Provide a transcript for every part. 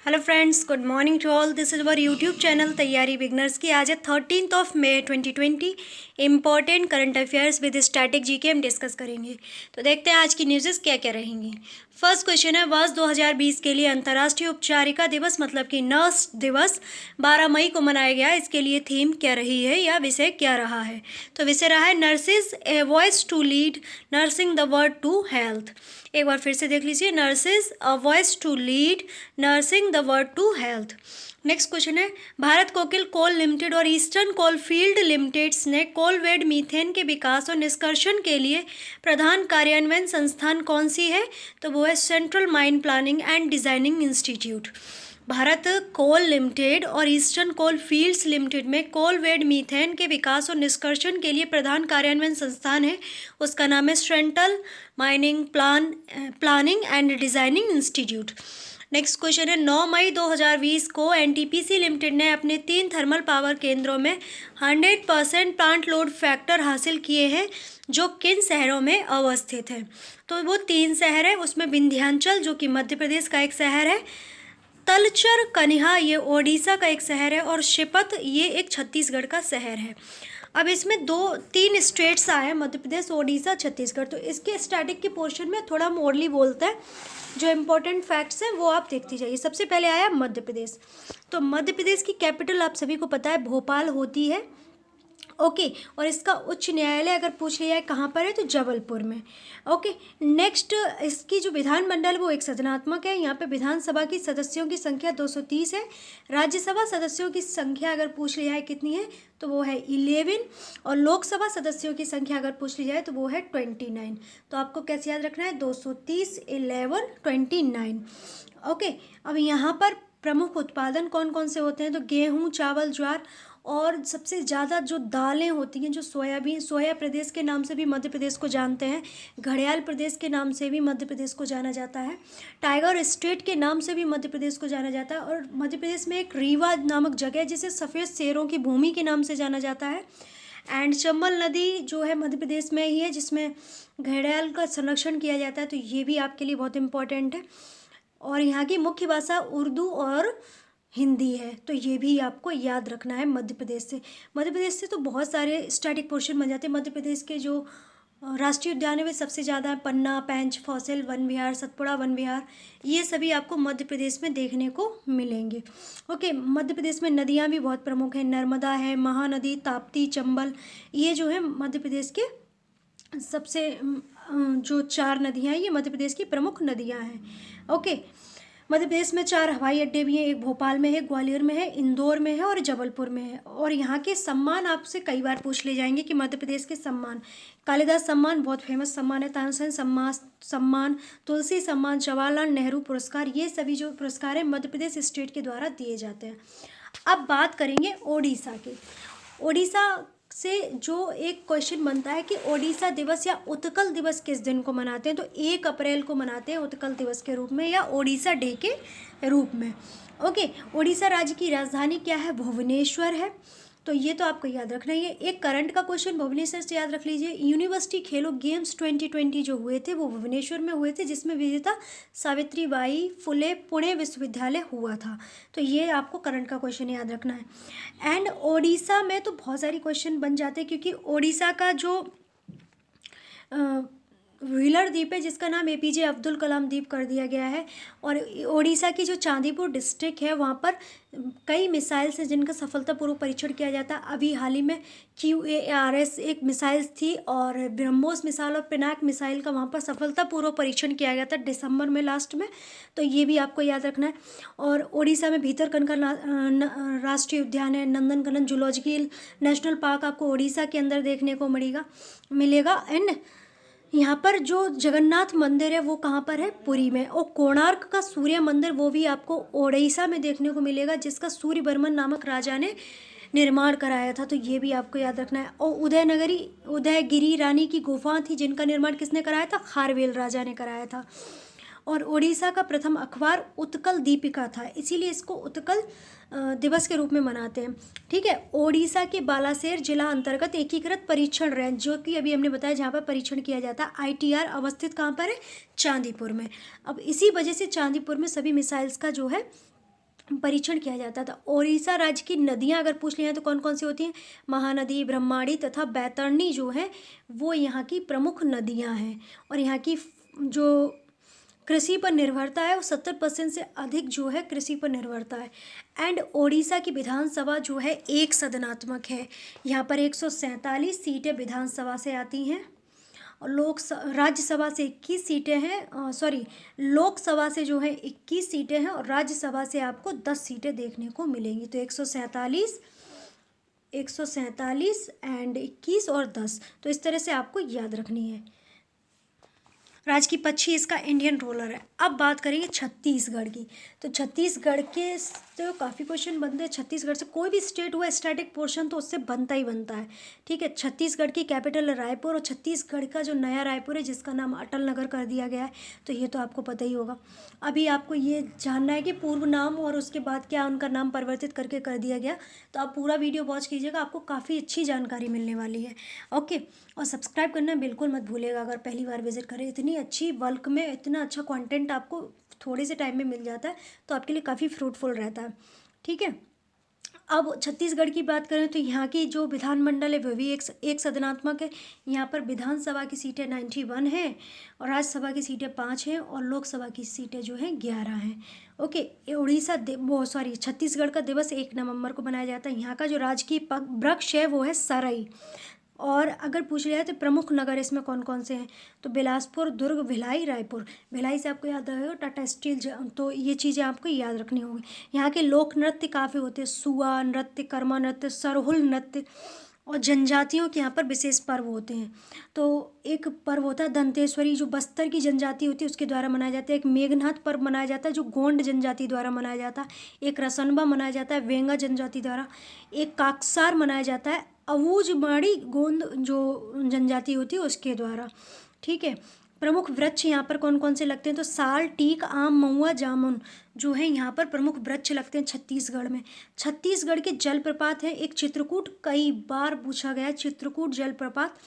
Hello friends, good morning to all. This is our YouTube channel तैयारी beginners की। आज है 13 मई 2020। Important current affairs with static GK हम डिस्कस करेंगे। तो देखते हैं आज की न्यूज़ेस क्या क्या रहेंगी। फर्स्ट क्वेश्चन है, वर्ष 2020 के लिए अंतर्राष्ट्रीय उपचारिका दिवस मतलब कि नर्स दिवस 12 मई को मनाया गया। इसके लिए थीम क्या रही है या विषय क्या रहा है? तो विषय रहा है nurses a voice to lead nursing the world to health. एक बार फिर से देख लीजिए, nurses a voice to lead nursing the world to health. Next question है, भारत कोकिल कोल लिमिटेड और ईस्टर्न कोल फील्ड लिमिटेड्स ने कोलवेड मीथेन के विकास और निष्कर्षण के लिए प्रधान कार्यान्वयन संस्थान कौन सी है? तो वो है central mine planning and designing institute. Bharat coal limited और ईस्टर्न कोल फील्ड्स लिमिटेड में कोलवेड मीथेन के विकास और निष्कर्षण के लिए प्रधान कार्यान्वयन संस्थान है, उसका नाम है central mining planning and designing institute. Next question है, 9 मई 2020 को एनटीपीसी लिमिटेड ने अपने 3 थर्मल पावर केंद्रों में 100% प्लांट लोड फैक्टर हासिल किए हैं, जो किन शहरों में अवस्थित है? तो वो 3 शहर है, उसमें विंध्याचल जो कि मध्य प्रदेश का एक शहर है, तलचर कन्हा ये ओडिशा का एक शहर है, और शिपत ये एक छत्तीसगढ़ का शहर है। अब इसमें 2-3 स्टेट्स आए हैं, मध्य प्रदेश, ओडिशा, छत्तीसगढ़। तो इसके स्टैटिक के पोर्शन में थोड़ा हम ओरली बोलते हैं, जो इम्पोर्टेंट फैक्ट्स हैं वो आप देखती जाइए। सबसे पहले आया मध्य प्रदेश। तो मध्य प्रदेश की कैपिटल आप सभी को पता है भोपाल होती है, ओके। और इसका उच्च न्यायालय अगर पूछ लिया है कहाँ पर है, तो जबलपुर में, ओके। नेक्स्ट, इसकी जो विधानमंडल वो एक सदनात्मक है। यहाँ पे विधानसभा की सदस्यों की संख्या 230 है। राज्यसभा सदस्यों की संख्या अगर पूछ लिया है कितनी है, तो वो है 11। और लोकसभा सदस्यों की संख्या अगर पूछ ली जाए तो वो है 29। तो आपको कैसे याद रखना है? 230, 11, 29, ओके। अब यहाँ पर प्रमुख उत्पादन कौन कौन से होते हैं? तो गेहूँ, चावल, ज्वार, और सबसे ज़्यादा जो दालें होती हैं, जो सोयाबीन, सोया प्रदेश के नाम से भी मध्य प्रदेश को जानते हैं, घड़ियाल प्रदेश के नाम से भी मध्य प्रदेश को जाना जाता है, टाइगर स्टेट के नाम से भी मध्य प्रदेश को जाना जाता है, और मध्य प्रदेश में एक रीवा नामक जगह है जिसे सफ़ेद शेरों की भूमि के नाम से जाना जाता है। एंड चंबल नदी जो है मध्य प्रदेश में ही है, जिसमें घड़ियाल का संरक्षण किया जाता है। तो ये भी आपके लिए बहुत इंपॉर्टेंट है। और यहाँ की मुख्य भाषा उर्दू और हिंदी है, तो ये भी आपको याद रखना है। मध्य प्रदेश से तो बहुत सारे स्टैटिक पोर्शन बन जाते हैं। मध्य प्रदेश के जो राष्ट्रीय उद्यान है वे सबसे ज़्यादा है, पन्ना, पेंच, फॉसिल वन विहार, सतपुड़ा वन विहार, ये सभी आपको मध्य प्रदेश में देखने को मिलेंगे, ओके। मध्य प्रदेश में नदियाँ भी बहुत प्रमुख हैं, नर्मदा है, महानदी, ताप्ती, चंबल, ये जो है मध्य प्रदेश के सबसे जो 4 नदियाँ हैं, ये मध्य प्रदेश की प्रमुख नदियाँ हैं, ओके। मध्य प्रदेश में 4 हवाई अड्डे भी हैं, एक भोपाल में है, ग्वालियर में है, इंदौर में है और जबलपुर में है। और यहाँ के सम्मान आपसे कई बार पूछ ले जाएंगे कि मध्य प्रदेश के सम्मान, कालिदास सम्मान बहुत फेमस सम्मान है, तानसेन सम्मान, तुलसी सम्मान, जवाहरलाल नेहरू पुरस्कार, ये सभी जो पुरस्कार हैं मध्य प्रदेश स्टेट के द्वारा दिए जाते हैं। अब बात करेंगे ओडिशा की। ओडिशा से जो एक क्वेश्चन बनता है कि ओडिशा दिवस या उत्कल दिवस किस दिन को मनाते हैं? तो 1 अप्रैल को मनाते हैं उत्कल दिवस के रूप में या ओडिशा डे के रूप में, ओके। ओडिशा राज्य की राजधानी क्या है? भुवनेश्वर है। तो ये तो आपको याद रखना ही है। एक करंट का क्वेश्चन भुवनेश्वर से याद रख लीजिए। यूनिवर्सिटी खेलो गेम्स 2020 जो हुए थे वो भुवनेश्वर में हुए थे, जिसमें विजेता सावित्रीबाई फुले पुणे विश्वविद्यालय हुआ था। तो ये आपको करंट का क्वेश्चन याद रखना है। एंड ओडिशा में तो बहुत सारी क्वेश्चन बन जाते हैं, क्योंकि ओडिशा का जो व्हीलर द्वीप है जिसका नाम एपीजे अब्दुल कलाम द्वीप कर दिया गया है। और ओडिशा की जो चांदीपुर डिस्ट्रिक्ट है वहाँ पर कई मिसाइल्स हैं जिनका सफलतापूर्वक परीक्षण किया जाता है। अभी हाल ही में QARS एक मिसाइल थी, और ब्रह्मोस मिसाइल और पिनाक मिसाइल का वहाँ पर सफलतापूर्वक परीक्षण किया गया था दिसंबर में लास्ट में। तो ये भी आपको याद रखना है। और ओडिशा में भीतरकनिका राष्ट्रीय उद्यान है, नंदनकानन जूलॉजिकल नेशनल पार्क आपको ओडिशा के अंदर देखने को मिलेगा। एंड यहाँ पर जो जगन्नाथ मंदिर है वो कहाँ पर है? पुरी में। और कोणार्क का सूर्य मंदिर वो भी आपको ओडिशा में देखने को मिलेगा, जिसका सूर्यवर्मन नामक राजा ने निर्माण कराया था। तो ये भी आपको याद रखना है। और उदयगिरी रानी की गुफा थी जिनका निर्माण किसने कराया था? खारवेल राजा ने कराया था। और ओडिशा का प्रथम अखबार उत्कल दीपिका था, इसीलिए इसको उत्कल दिवस के रूप में मनाते हैं, ठीक है। ओडिशा के बालासेर जिला अंतर्गत एकीकृत परीक्षण रेंज, जो कि अभी हमने बताया जहाँ पर परीक्षण किया जाता है, ITR अवस्थित कहाँ पर है? चांदीपुर में। अब इसी वजह से चांदीपुर में सभी मिसाइल्स का जो है परीक्षण किया जाता था। ओडिशा राज्य की नदियां अगर पूछ लिया तो कौन कौन सी होती हैं? महानदी, ब्रह्मणी तथा बैतरणी जो है वो यहाँ की प्रमुख नदियां हैं। और यहाँ की जो कृषि पर निर्भरता है वो 70% से अधिक जो है कृषि पर निर्भरता है। एंड ओडिशा की विधानसभा जो है एक सदनात्मक है। यहाँ पर 147 सीटें विधानसभा से आती हैं और राज्यसभा से 21 सीटें हैं, सॉरी लोकसभा से जो है 21 सीटें हैं और राज्यसभा से आपको 10 सीटें देखने को मिलेंगी। तो 147 एंड 21 और 10, तो इस तरह से आपको याद रखनी है। राज्य की पक्षी इसका इंडियन रोलर है। अब बात करेंगे छत्तीसगढ़ की। तो छत्तीसगढ़ के तो काफ़ी क्वेश्चन बनते हैं। छत्तीसगढ़ से कोई भी स्टेट हुआ स्टैटिक पोर्शन तो उससे बनता ही बनता है। ठीक है, छत्तीसगढ़ की कैपिटल है रायपुर और छत्तीसगढ़ का जो नया रायपुर है जिसका नाम अटल नगर कर दिया गया है, तो ये तो आपको पता ही होगा। अभी आपको ये जानना है कि पूर्व नाम और उसके बाद क्या उनका नाम परिवर्तित करके कर दिया गया, तो आप पूरा वीडियो वॉच कीजिएगा, आपको काफ़ी अच्छी जानकारी मिलने वाली है। ओके, और सब्सक्राइब करना बिल्कुल मत भूलिएगा अगर पहली बार विजिट करें। इतनी अच्छी बल्क में इतना अच्छा कंटेंट आपको थोड़े से टाइम में मिल जाता है तो आपके लिए काफ़ी फ्रूटफुल रहता है। ठीक है, अब छत्तीसगढ़ की बात करें तो यहाँ की जो विधानमंडल है वह भी एक सदनात्मक है। यहाँ पर विधानसभा की सीटें 91 हैं और राज्यसभा की सीटें 5 हैं और लोकसभा की सीटें जो हैं 11 हैं। ओके, छत्तीसगढ़ का दिवस 1 नवंबर को मनाया जाता है। यहाँ का जो राजकीय वृक्ष है वो है सरई। और अगर पूछ लिया है तो प्रमुख नगर इसमें कौन कौन से हैं, तो बिलासपुर, दुर्ग, भिलाई, रायपुर। भिलाई से आपको याद रहेगा टाटा स्टील, तो ये चीज़ें आपको याद रखनी होंगी। यहाँ के लोक नृत्य काफ़ी होते हैं, सुआ नृत्य, कर्मा नृत्य, सरहुल नृत्य, और जनजातियों के यहाँ पर विशेष पर्व होते हैं। तो एक पर्व होता है दंतेश्वरी जो बस्तर की जनजाति होती है उसके द्वारा मनाया जाता है। एक मेघनाथ पर्व मनाया जाता है जो गोंड जनजाति द्वारा मनाया जाता है। एक रसनबा मनाया जाता है वेंगा जनजाति द्वारा। एक काकसार मनाया जाता है अवूजमाड़ी गोंद जो जनजाति होती है उसके द्वारा। ठीक है, प्रमुख वृक्ष यहाँ पर कौन कौन से लगते हैं, तो साल, टीक, आम, महुआ, जामुन जो है यहाँ पर प्रमुख वृक्ष लगते हैं छत्तीसगढ़ में। छत्तीसगढ़ के जलप्रपात है एक चित्रकूट, कई बार पूछा गया है चित्रकूट जलप्रपात।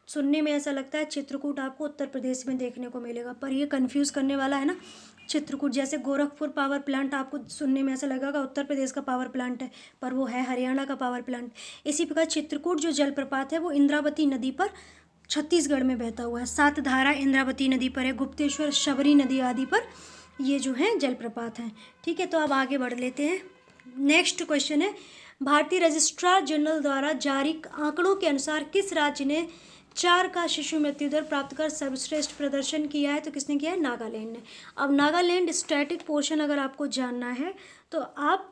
सुनने में ऐसा लगता है चित्रकूट आपको उत्तर प्रदेश में देखने को मिलेगा, पर ये कन्फ्यूज़ करने वाला है ना। चित्रकूट जैसे गोरखपुर पावर प्लांट आपको सुनने में ऐसा लगेगा उत्तर प्रदेश का पावर प्लांट है, पर वो है हरियाणा का पावर प्लांट। इसी प्रकार चित्रकूट जो जलप्रपात है वो इंद्रावती नदी पर छत्तीसगढ़ में बहता हुआ है। सातधारा इंद्रावती नदी पर है, गुप्तेश्वर, शबरी नदी आदि पर ये जो है जलप्रपात हैं। ठीक है, तो अब आगे बढ़ लेते हैं। नेक्स्ट क्वेश्चन है, भारतीय रजिस्ट्रार जनरल द्वारा जारी आंकड़ों के अनुसार किस राज्य ने 4 का शिशु मृत्यु दर प्राप्त कर सर्वश्रेष्ठ प्रदर्शन किया है, तो किसने किया है? नागालैंड ने। अब नागालैंड स्टैटिक पोर्शन अगर आपको जानना है तो आप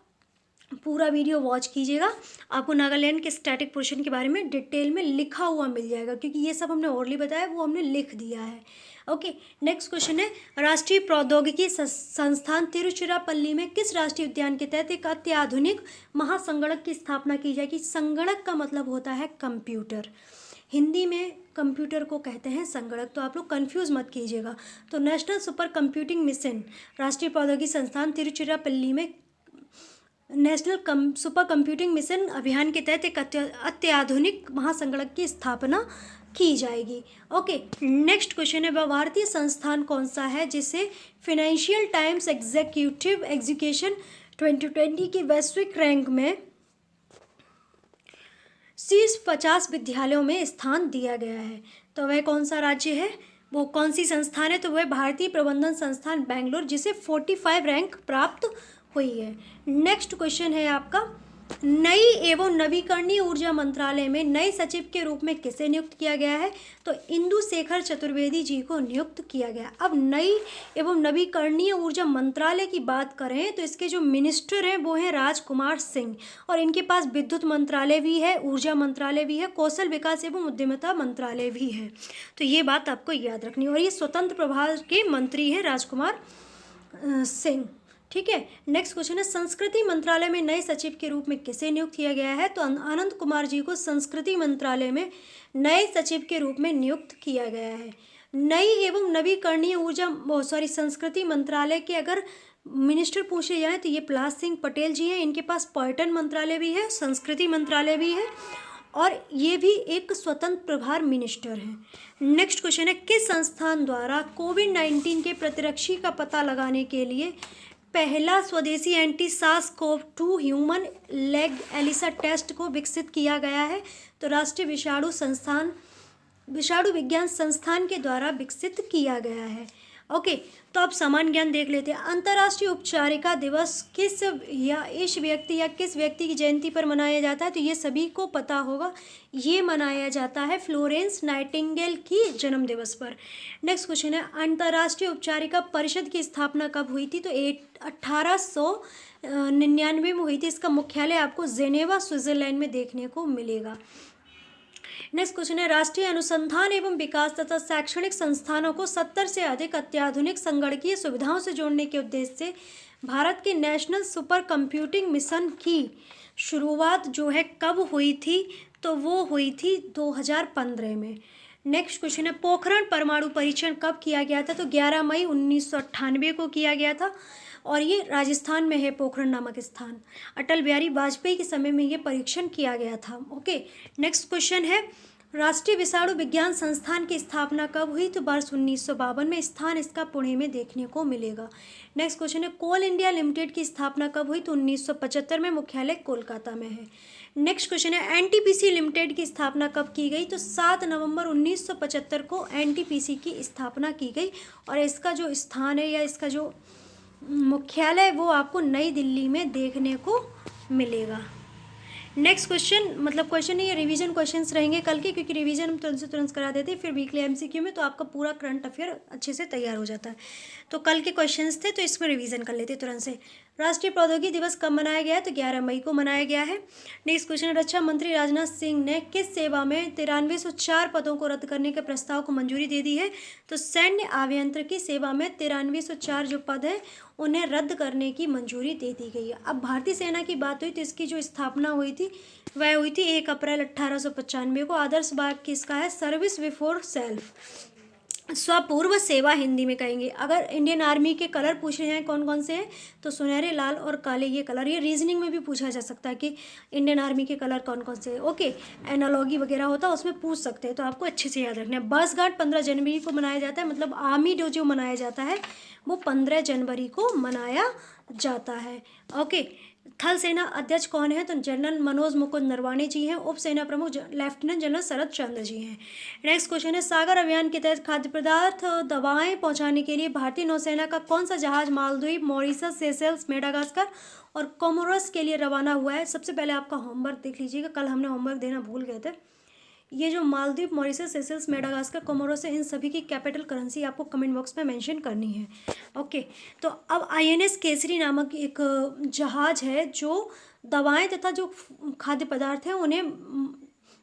पूरा वीडियो वॉच कीजिएगा, आपको नागालैंड के स्टैटिक पोर्शन के बारे में डिटेल में लिखा हुआ मिल जाएगा, क्योंकि ये सब हमने ओरली बताया वो हमने लिख दिया है। ओके, नेक्स्ट क्वेश्चन है, राष्ट्रीय प्रौद्योगिकी संस्थान तिरुचिरापल्ली में किस राष्ट्रीय उद्यान के तहत एक अत्याधुनिक महासंगणक की स्थापना की जाएगी? संगणक का मतलब होता है कंप्यूटर, हिंदी में कंप्यूटर को कहते हैं संगणक, तो आप लोग कंफ्यूज मत कीजिएगा। तो नेशनल सुपर कंप्यूटिंग मिशन राष्ट्रीय प्रौद्योगिकी संस्थान तिरुचिरापल्ली में नेशनल सुपर कंप्यूटिंग मिशन अभियान के तहत एक अत्याधुनिक महासंगणक की स्थापना की जाएगी। ओके, नेक्स्ट क्वेश्चन है, वह भारतीय संस्थान कौन सा है जिसे फाइनेंशियल टाइम्स एग्जीक्यूटिव एजुकेशन 2020 की वैश्विक रैंक में शीर्ष 50 विद्यालयों में स्थान दिया गया है? तो वह कौन सा राज्य है, वो कौन सी संस्थान है? तो वह भारतीय प्रबंधन संस्थान बेंगलोर, जिसे 45 रैंक प्राप्त हुई है। नेक्स्ट क्वेश्चन है आपका, नई एवं नवीकरणीय ऊर्जा मंत्रालय में नए सचिव के रूप में किसे नियुक्त किया गया है? तो इंदु शेखर चतुर्वेदी जी को नियुक्त किया गया। अब नई एवं नवीकरणीय ऊर्जा मंत्रालय की बात करें तो इसके जो मिनिस्टर हैं वो हैं राजकुमार सिंह, और इनके पास विद्युत मंत्रालय भी है, ऊर्जा मंत्रालय भी है, कौशल विकास एवं उद्यमिता मंत्रालय भी है। तो ये बात आपको याद रखनी है, और ये स्वतंत्र प्रभार के मंत्री हैं राजकुमार सिंह। ठीक है, नेक्स्ट क्वेश्चन है, संस्कृति मंत्रालय में नए सचिव के रूप में किसे नियुक्त किया गया है? तो आनंद कुमार जी को संस्कृति मंत्रालय में नए सचिव के रूप में नियुक्त किया गया है। नई एवं नवीकरणीय ऊर्जा संस्कृति मंत्रालय के अगर मिनिस्टर पूछे जाए तो ये प्रहलाद सिंह पटेल जी हैं, इनके पास पर्यटन मंत्रालय भी है, संस्कृति मंत्रालय भी है, और ये भी एक स्वतंत्र प्रभार मिनिस्टर हैं। नेक्स्ट क्वेश्चन है, किस संस्थान द्वारा कोविड-19 के प्रतिरक्षी का पता लगाने के लिए पहला स्वदेशी anti SARS CoV 2 human leg ELISA test को विकसित किया गया है? तो राष्ट्रीय विषाणु विज्ञान संस्थान के द्वारा विकसित किया गया है। ओके, तो आप सामान्य ज्ञान देख लेते हैं। अंतर्राष्ट्रीय उपचारिका दिवस किस व्यक्ति की जयंती पर मनाया जाता है? तो ये सभी को पता होगा, ये मनाया जाता है फ्लोरेंस नाइटिंगेल की जन्म दिवस पर। नेक्स्ट क्वेश्चन है, अंतर्राष्ट्रीय उपचारिका परिषद की स्थापना कब हुई थी? तो 1899 में हुई थी। इसका मुख्यालय आपको जेनेवा स्विट्जरलैंड में देखने को मिलेगा। नेक्स्ट क्वेश्चन है, राष्ट्रीय अनुसंधान एवं विकास तथा शैक्षणिक संस्थानों को 70 से अधिक अत्याधुनिक संगणकीय सुविधाओं से जोड़ने के उद्देश्य से भारत के नेशनल सुपर कंप्यूटिंग मिशन की शुरुआत जो है कब हुई थी? तो वो हुई थी 2015 में। नेक्स्ट क्वेश्चन है, पोखरण परमाणु परीक्षण कब किया गया था? तो 11 मई 1998 को किया गया था और ये राजस्थान में है, पोखरण नामक स्थान। अटल बिहारी वाजपेयी के समय में ये परीक्षण किया गया था। ओके, नेक्स्ट क्वेश्चन है, राष्ट्रीय विषाणु विज्ञान संस्थान की स्थापना कब हुई? तो वर्ष 1952 में। स्थान इसका पुणे में देखने को मिलेगा। नेक्स्ट क्वेश्चन है, कोल इंडिया लिमिटेड की स्थापना कब हुई? तो 1975 में। मुख्यालय कोलकाता में है। नेक्स्ट क्वेश्चन है, एनटीपीसी लिमिटेड की स्थापना कब की गई? तो 7 नवंबर 1975 को एनटीपीसी की स्थापना की गई और इसका जो स्थान है या इसका जो मुख्यालय वो आपको नई दिल्ली में देखने को मिलेगा। नेक्स्ट क्वेश्चन, मतलब क्वेश्चन नहीं, ये रिवीजन क्वेश्चंस रहेंगे कल के, क्योंकि रिवीजन हम तुरंत से तुरंत करा देते हैं, फिर वीकली एमसीक्यू में तो आपका पूरा करंट अफेयर अच्छे से तैयार हो जाता है। तो कल के क्वेश्चंस थे तो इसमें रिवीजन कर लेते तुरंत से। राष्ट्रीय प्रौद्योगिकी दिवस कब मनाया गया है? तो 11 मई को मनाया गया है। नेक्स्ट क्वेश्चन, रक्षा मंत्री राजनाथ सिंह ने किस सेवा में 9304 पदों को रद्द करने के प्रस्ताव को मंजूरी दे दी है? तो सैन्य अभियंत्रिकी सेवा में 9304 जो पद हैं उन्हें रद्द करने की मंजूरी दे दी गई है। अब भारतीय सेना की बात हुई तो इसकी जो स्थापना हुई थी वह हुई थी 1 अप्रैल 1895 को। आदर्श वाक्य किसका है? सर्विस बिफोर सेल्फ, स्वपूर्व सेवा हिंदी में कहेंगे। अगर इंडियन आर्मी के कलर पूछ रहे हैं कौन कौन से हैं, तो सुनहरे, लाल और काले ये कलर, ये रीजनिंग में भी पूछा जा सकता है कि इंडियन आर्मी के कलर कौन कौन से हैं। ओके, एनालॉगी वगैरह होता है उसमें पूछ सकते हैं, तो आपको अच्छे से याद रखना है। वर्षगांठ 15 जनवरी को मनाया जाता है, मतलब आर्मी डे जो मनाया जाता है वो 15 जनवरी को मनाया जाता है। ओके, थल सेना अध्यक्ष कौन है? तो जनरल मनोज मुकुंद नरवाणे जी हैं। उप सेना प्रमुख लेफ्टिनेंट जनरल शरद चंद्र जी हैं। नेक्स्ट क्वेश्चन है, सागर अभियान के तहत खाद्य पदार्थ दवाएं पहुंचाने के लिए भारतीय नौसेना का कौन सा जहाज मालदीव, मॉरिशस, सेशेल्स, मेडागास्कर और कोमोरोस के लिए रवाना हुआ है? सबसे पहले आपका होमवर्क देख लीजिएगा, कल हमने होमवर्क देना भूल गए थे। ये जो Maldives, Mauritius, Seychelles, Madagascar, Comoros है, इन सभी की कैपिटल करेंसी आपको कमेंट बॉक्स में मेंशन करनी है। ओके, तो अब आईएनएस केसरी नामक एक जहाज है जो दवाएं तथा जो खाद्य पदार्थ हैं उन्हें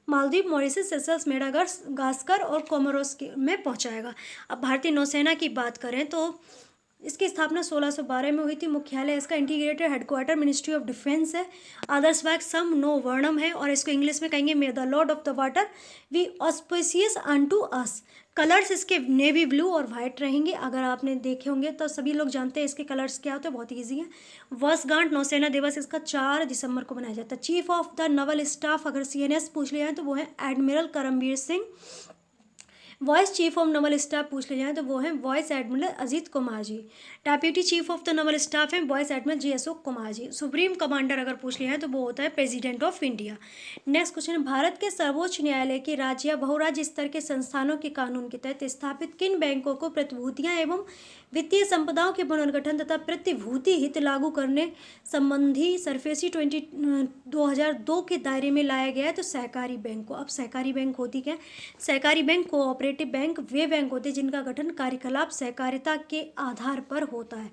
मालदीव, मॉरिशस, सेशेल्स, मेडागास्कर और कोमोरोस में पहुंचाएगा। अब भारतीय नौसेना की बात करें तो इसकी स्थापना 1612 में हुई थी। मुख्यालय इसका integrated headquarter ministry of defence है। आदर्श वाक्य सम नो वर्णम है और इसको इंग्लिश में कहेंगे may the lord of the water be auspicious unto us. Colours इसके नेवी ब्लू और वाइट रहेंगे। अगर आपने देखे होंगे तो सभी लोग जानते हैं इसके कलर्स क्या होते हैं, बहुत ईजी है। वर्षगांठ नौसेना दिवस इसका 4 दिसंबर को मनाया जाता है। Chief of the naval staff अगर सीएनएस पूछ लिया है तो वो है admiral Karambir Singh. Vice chief of naval staff पूछ ले जाए तो वो है vice admiral Ajit Kumar ji. Deputy chief of the naval staff है vice admiral ji Ashok Kumar ji. Supreme commander अगर पूछ लिया है तो वो होता है president of India. Next question, Bharat के सर्वोच्च न्यायालय के राज्य या बहुराज्य स्तर के संस्थानों के कानून के तहत स्थापित किन बैंकों को प्रतिभूतियां एवं वित्तीय संपदाओं के पुनर्गठन तथा प्रतिभूति हित लागू करने संबंधी सरफेसी 2002 के दायरे में लाया गया है? तो सहकारी बैंक को। अब सहकारी बैंक होती क्या? सहकारी बैंक कोऑपरेटिव बैंक वे बैंक होते हैं जिनका गठन कार्यकलाप सहकारिता के आधार पर होता है।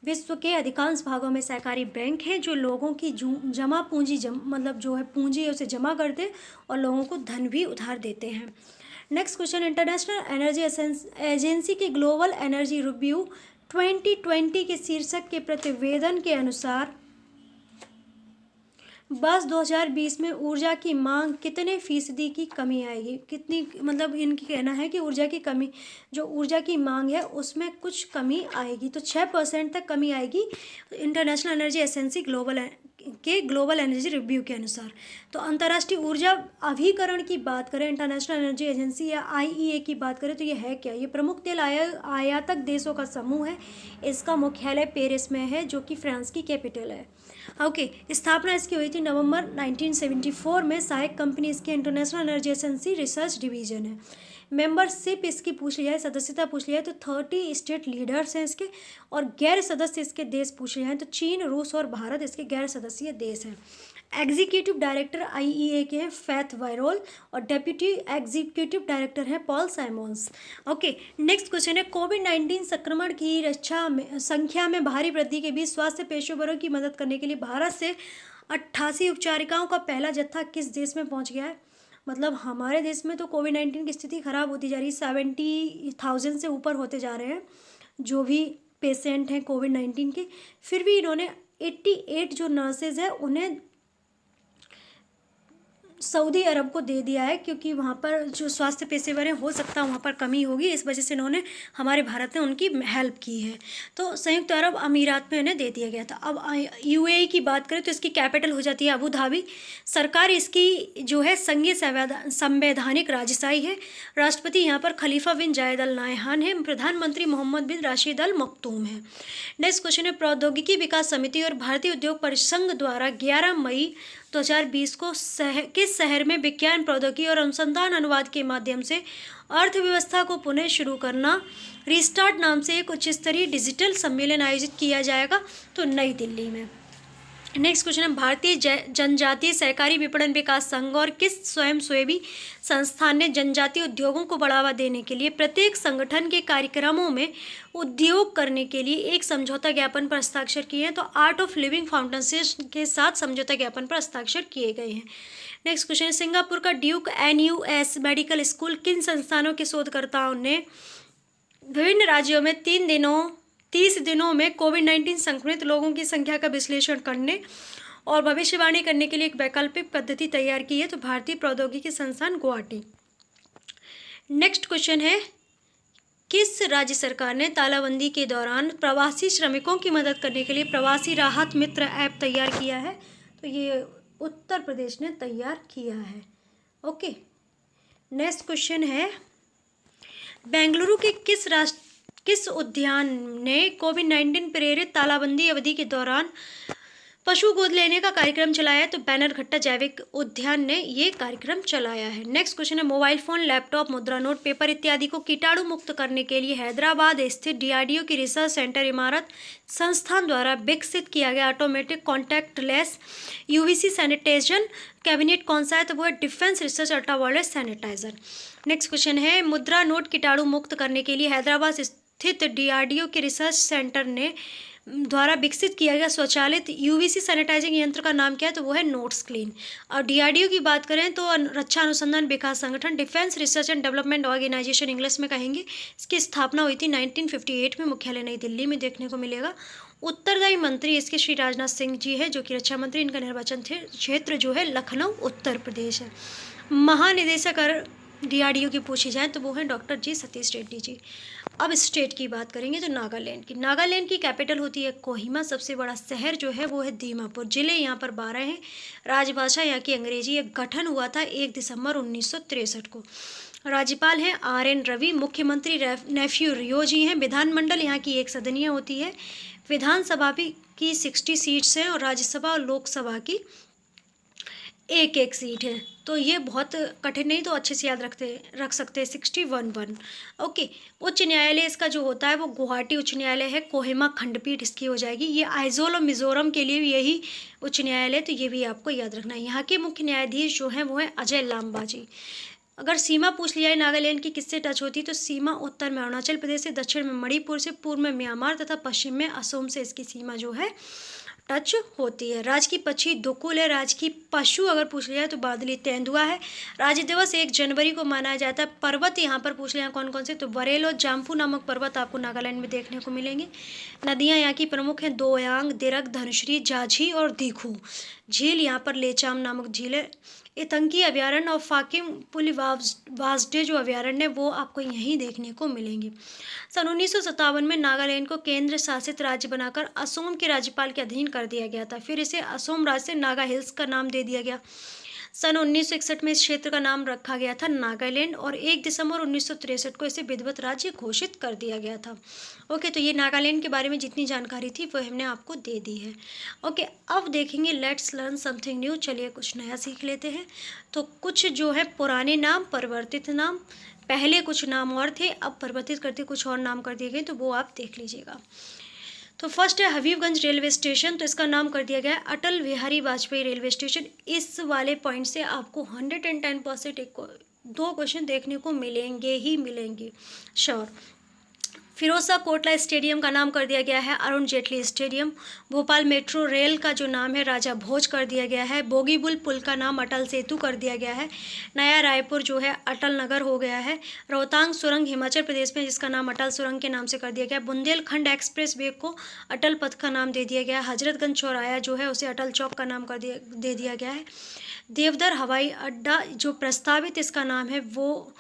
विश्व के अधिकांश भागों में सहकारी बैंक हैं जो लोगों की जमा पूंजी मतलब जो है पूंजी है उसे जमा करते और लोगों को धन भी उधार देते हैं। Next question, international energy agency के ग्लोबल एनर्जी रिव्यू 2020 के शीर्षक के प्रतिवेदन के अनुसार वर्ष 2020 में ऊर्जा की मांग कितने फीसदी की कमी आएगी? कितनी, मतलब इनकी कहना है कि ऊर्जा की कमी, जो ऊर्जा की मांग है उसमें कुछ कमी आएगी, तो 6% तक कमी आएगी। इंटरनेशनल एनर्जी एजेंसी ग्लोबल के ग्लोबल एनर्जी रिव्यू के अनुसार। तो अंतर्राष्ट्रीय ऊर्जा अभिकरण की बात करें, इंटरनेशनल एनर्जी एजेंसी या IEA की बात करें तो ये है क्या? ये प्रमुख तेल आयातक देशों का समूह है। इसका मुख्यालय पेरिस में है, जो कि फ्रांस की कैपिटल है। ओके, स्थापना इसकी हुई थी नवंबर 1974 में। सहायक कंपनी इसकी international energy agency research division है। मेंबरशिप इसकी पूछ लिया है, सदस्यता पूछ लिया है तो 30 स्टेट लीडर्स हैं इसके, और गैर सदस्य इसके देश पूछ लिए हैं तो चीन, रूस और भारत इसके गैर सदस्यीय देश हैं। एग्जीक्यूटिव डायरेक्टर IEA के हैं फैथ वायरोल, और डेप्यूटी एग्जीक्यूटिव डायरेक्टर हैं पॉल साइमोन्स। ओके, नेक्स्ट क्वेश्चन है, कोविड-19 संक्रमण की संख्या में भारी वृद्धि के बीच स्वास्थ्य पेशेवरों की मदद करने के लिए भारत से 88 उपचारिकाओं का पहला जत्था किस देश में पहुंच गया है? मतलब हमारे देश में तो कोविड-19 की स्थिति खराब होती जा रही है, 70,000 से ऊपर होते जा रहे हैं जो भी पेशेंट हैं कोविड-19 के। फिर भी इन्होंने 88 जो नर्सेज हैं उन्हें सऊदी अरब को दे दिया है, क्योंकि वहाँ पर जो स्वास्थ्य पेशेवर हैं हो सकता है वहाँ पर कमी होगी, इस वजह से इन्होंने हमारे भारत ने उनकी हेल्प की है। तो संयुक्त अरब अमीरात में इन्हें दे दिया गया था। अब UAE की बात करें तो इसकी कैपिटल हो जाती है अबू धाबी। सरकार इसकी जो है संघीय संवैधानिक राजशाही है। राष्ट्रपति यहाँ पर खलीफा बिन जायद अल नाहयान है। प्रधानमंत्री मोहम्मद बिन राशिद अल मखतूम है। नेक्स्ट क्वेश्चन है, प्रौद्योगिकी विकास समिति और भारतीय उद्योग परिसंघ द्वारा 11 मई 2020 को किस शहर में विज्ञान, प्रौद्योगिकी और अनुसंधान अनुवाद के माध्यम से अर्थव्यवस्था को पुनः शुरू करना, रिस्टार्ट नाम से एक उच्च स्तरीय डिजिटल सम्मेलन आयोजित किया जाएगा? तो नई दिल्ली में। नेक्स्ट क्वेश्चन है, भारतीय जनजातीय सहकारी विपणन विकास संघ और किस स्वयंसेवी संस्थान ने जनजातीय उद्योगों को बढ़ावा देने के लिए प्रत्येक संगठन के कार्यक्रमों में उद्योग करने के लिए एक समझौता ज्ञापन पर हस्ताक्षर किए हैं? तो आर्ट ऑफ लिविंग फाउंडेशन के साथ समझौता ज्ञापन पर हस्ताक्षर किए गए हैं। नेक्स्ट क्वेश्चन है, सिंगापुर का ड्यूक NUS मेडिकल स्कूल किन संस्थानों के शोधकर्ताओं ने विभिन्न राज्यों में 30 दिनों में कोविड-19 संक्रमित लोगों की संख्या का विश्लेषण करने और भविष्यवाणी करने के लिए एक वैकल्पिक पद्धति तैयार की है? तो भारतीय प्रौद्योगिकी संस्थान गुवाहाटी। नेक्स्ट क्वेश्चन है, किस राज्य सरकार ने तालाबंदी के दौरान प्रवासी श्रमिकों की मदद करने के लिए प्रवासी राहत मित्र ऐप तैयार किया है? तो ये उत्तर प्रदेश ने तैयार किया है। ओके, नेक्स्ट क्वेश्चन है, बेंगलुरु के किस उद्यान ने कोविड-19 प्रेरित तालाबंदी अवधि के दौरान पशु गोद लेने का कार्यक्रम चलाया है? तो बैनरघट्टा जैविक उद्यान ने ये कार्यक्रम चलाया है। नेक्स्ट क्वेश्चन है, मोबाइल फोन, लैपटॉप, मुद्रा नोट, पेपर इत्यादि को कीटाणु मुक्त करने के लिए हैदराबाद स्थित DRDO की रिसर्च सेंटर इमारत संस्थान द्वारा विकसित किया गया automatic contactless UVC sanitization cabinet कौन सा है? तो वो है defence research ultraviolet sanitizer. Next question है, मुद्रा नोट कीटाणु मुक्त करने के लिए हैदराबाद स्थित DRDO के रिसर्च सेंटर ने द्वारा विकसित किया गया स्वचालित UVC सैनिटाइजिंग यंत्र का नाम क्या है? तो वो है नोट्स क्लीन। और DRDO की बात करें तो रक्षा अनुसंधान विकास संगठन, defence research and development organisation English में कहेंगे। इसकी स्थापना हुई थी 1958 में, मुख्यालय नई दिल्ली में देखने को मिलेगा। उत्तरदायी मंत्री इसके श्री राजनाथ सिंह जी है, जो कि रक्षा मंत्री। इनका निर्वाचन क्षेत्र जो है लखनऊ उत्तर प्रदेश है। महानिदेशक अगर DRDO की पूछी जाए तो वो है डॉक्टर जी सतीश रेड्डी जी। अब स्टेट की बात करेंगे तो नागालैंड की। नागालैंड की कैपिटल होती है कोहिमा। सबसे बड़ा शहर जो है वो है दीमापुर। जिले यहाँ पर 12 हैं। राजभाषा यहाँ की अंग्रेजी है। गठन हुआ था 1 दिसंबर 1963 को। राज्यपाल हैं RN रवि। मुख्यमंत्री नेफ्यू रियो जी हैं। विधानमंडल यहाँ की 1 सदनीय होती है। विधानसभा की 60 सीट्स हैं और राज्यसभा और लोकसभा की 1-1 सीट है। तो ये बहुत कठिन नहीं, तो अच्छे से याद रख सकते हैं। 61-1। ओके, उच्च न्यायालय इसका जो होता है वो गुवाहाटी उच्च न्यायालय है। कोहिमा खंडपीठ इसकी हो जाएगी। ये आइजोल और मिजोरम के लिए भी यही उच्च न्यायालय, तो ये भी आपको याद रखना है। यहाँ के मुख्य न्यायाधीश जो हैं वो हैं अजय लांबा जी। अगर सीमा पूछ लिया है नागालैंड की किससे टच होती है, तो सीमा उत्तर में अरुणाचल प्रदेश से, दक्षिण में मणिपुर से, पूर्व में म्यांमार तथा पश्चिम में असम से इसकी सीमा जो है टच होती है। राज्य की पक्षी दुकुल है। राज्य की पशु अगर पूछ लिया है तो बादली तेंदुआ है। राज्य दिवस 1 जनवरी को मनाया जाता है। पर्वत यहाँ पर पूछ लिया कौन कौन से, तो बरेल और जाम्फू नामक पर्वत आपको नागालैंड में देखने को मिलेंगे। नदियाँ यहाँ की प्रमुख हैं, दोयांग, दिरक, धनुश्री, जाझी और दीखू। झील यहाँ पर लेचाम नामक झील है। इतंकी अभयारण्य और फाकिम पुली वाजडे जो अभयारण्य वो आपको यहीं देखने को मिलेंगे। सन 1957 में नागालैंड को केंद्र शासित राज्य बनाकर असोम के राज्यपाल के अधीन कर दिया गया था। फिर इसे असोम राज्य से नागा हिल्स का नाम दे दिया गया। सन 1961 में इस क्षेत्र का नाम रखा गया था नागालैंड और 1 दिसंबर 1963 को इसे विधिवत राज्य घोषित कर दिया गया था। ओके, तो ये नागालैंड के बारे में जितनी जानकारी थी वो हमने आपको दे दी है। ओके, अब देखेंगे लेट्स लर्न समथिंग न्यू। चलिए कुछ नया सीख लेते हैं। तो कुछ जो है पुराने नाम, परिवर्तित नाम, पहले कुछ नाम और थे, अब परिवर्तित करते कुछ और नाम कर दिए गए, तो वो आप देख लीजिएगा। तो फर्स्ट है हबीबगंज रेलवे स्टेशन, तो इसका नाम कर दिया गया है अटल बिहारी वाजपेयी रेलवे स्टेशन। इस वाले पॉइंट से आपको 110% दो क्वेश्चन देखने को मिलेंगे ही मिलेंगे, श्योर। फिरोजा कोटला स्टेडियम का नाम कर दिया गया है Arun Jaitley stadium. Bhopal metro rail का जो नाम है राजा भोज कर दिया गया है। बोगीबुल पुल का नाम अटल सेतु कर दिया गया है। नया रायपुर जो है अटल नगर हो गया है। रोहतांग सुरंग हिमाचल प्रदेश में, जिसका नाम अटल सुरंग के नाम से कर दिया गया। बुंदेलखंड एक्सप्रेस वे को अटल पथ का नाम दे दिया गया। हजरतगंज चौराया जो है उसे अटल चौक का नाम दे दिया गया है। देवधर हवाई अड्डा जो प्रस्तावित इसका नाम है वो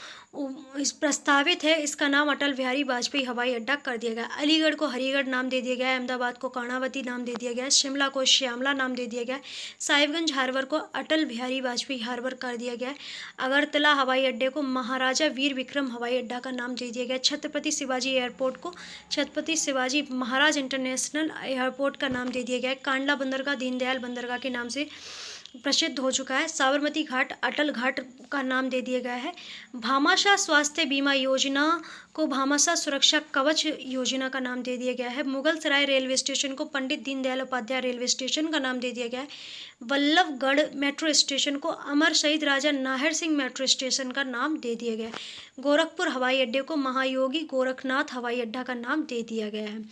इस प्रस्तावित है, इसका नाम अटल बिहारी वाजपेयी हवाई अड्डा कर दिया गया। अलीगढ़ को हरिगढ़ नाम दे दिया गया है। अहमदाबाद को कर्णावती नाम दे दिया गया है। शिमला को श्यामला नाम दे दिया गया है। साहिबगंज हार्बर को अटल बिहारी वाजपेयी हार्बर कर दिया गया है। अगरतला हवाई अड्डे को महाराजा वीर विक्रम हवाई अड्डा का नाम दे दिया गया है। छत्रपति शिवाजी एयरपोर्ट को छत्रपति शिवाजी महाराज इंटरनेशनल एयरपोर्ट का नाम दे दिया गया है। कांडला बंदरगाह दीनदयाल बंदरगाह के नाम से प्रसिद्ध हो चुका है। साबरमती घाट अटल घाट का नाम दे दिया गया है। भामाशाह स्वास्थ्य बीमा योजना को भामाशाह सुरक्षा कवच योजना का नाम दे दिया गया है। मुगल सराय रेलवे स्टेशन को पंडित दीनदयाल उपाध्याय रेलवे स्टेशन का नाम दे दिया गया है। वल्लभगढ़ मेट्रो स्टेशन को अमर शहीद राजा नाहर सिंह मेट्रो स्टेशन का नाम दे दिया गया है। गोरखपुर हवाई अड्डे को महायोगी गोरखनाथ हवाई अड्डा का नाम दे दिया गया है।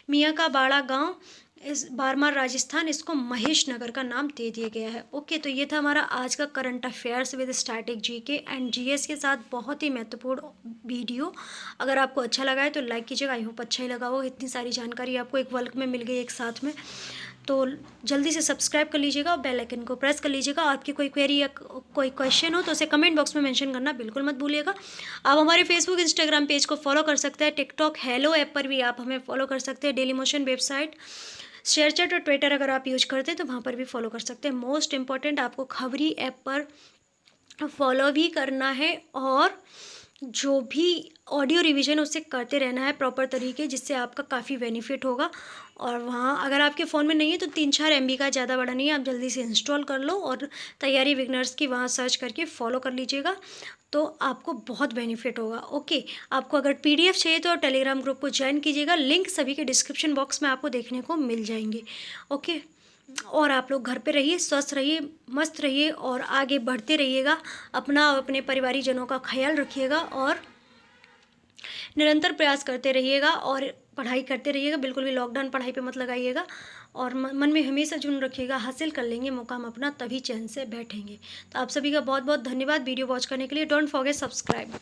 मियाँ का बाड़ा गाँव इस बारमार राजस्थान, इसको महेश नगर का नाम दे दिया गया है। ओके, तो ये था हमारा आज का current affairs with static GK and GS के साथ बहुत ही महत्वपूर्ण वीडियो। अगर आपको अच्छा लगा है तो लाइक कीजिएगा। आई होप अच्छा ही लगा हो। इतनी सारी जानकारी आपको एक वर्क में मिल गई एक साथ में, तो जल्दी से सब्सक्राइब कर लीजिएगा और बेल आइकन को प्रेस कर लीजिएगा। आपकी कोई क्वेरी या कोई क्वेश्चन हो तो उसे कमेंट बॉक्स में मेंशन करना बिल्कुल मत भूलिएगा। आप हमारे फेसबुक इंस्टाग्राम पेज को फॉलो कर सकते हैं। टिकटॉक हेलो ऐप पर भी आप हमें फॉलो कर सकते हैं। डेली मोशन वेबसाइट, शेयरचैट और ट्विटर अगर आप यूज करते हैं तो वहाँ पर भी फॉलो कर सकते हैं। मोस्ट इम्पॉर्टेंट, आपको खबरी ऐप पर फॉलो भी करना है और जो भी ऑडियो रिवीजन उससे करते रहना है प्रॉपर तरीके, जिससे आपका काफ़ी बेनिफिट होगा। और वहाँ अगर आपके फ़ोन में नहीं है तो 3-4 MB का ज़्यादा बड़ा नहीं है, आप जल्दी से इंस्टॉल कर लो और तैयारी बिगनर्स की वहाँ सर्च करके फॉलो कर लीजिएगा, तो आपको बहुत बेनिफिट होगा। ओके, आपको अगर PDF चाहिए तो टेलीग्राम ग्रुप को ज्वाइन कीजिएगा। लिंक सभी के डिस्क्रिप्शन बॉक्स में आपको देखने को मिल जाएंगे। ओके, और आप लोग घर पे रहिए, स्वस्थ रहिए, मस्त रहिए और आगे बढ़ते रहिएगा। अपना और अपने परिवारीजनों का ख्याल रखिएगा और निरंतर प्रयास करते रहिएगा और पढ़ाई करते रहिएगा। बिल्कुल भी लॉकडाउन पढ़ाई पे मत लगाइएगा और मन में हमेशा जुनून रखिएगा। हासिल कर लेंगे मुकाम अपना, तभी चैन से बैठेंगे। तो आप सभी का बहुत बहुत धन्यवाद वीडियो वॉच करने के लिए। Don't forget subscribe.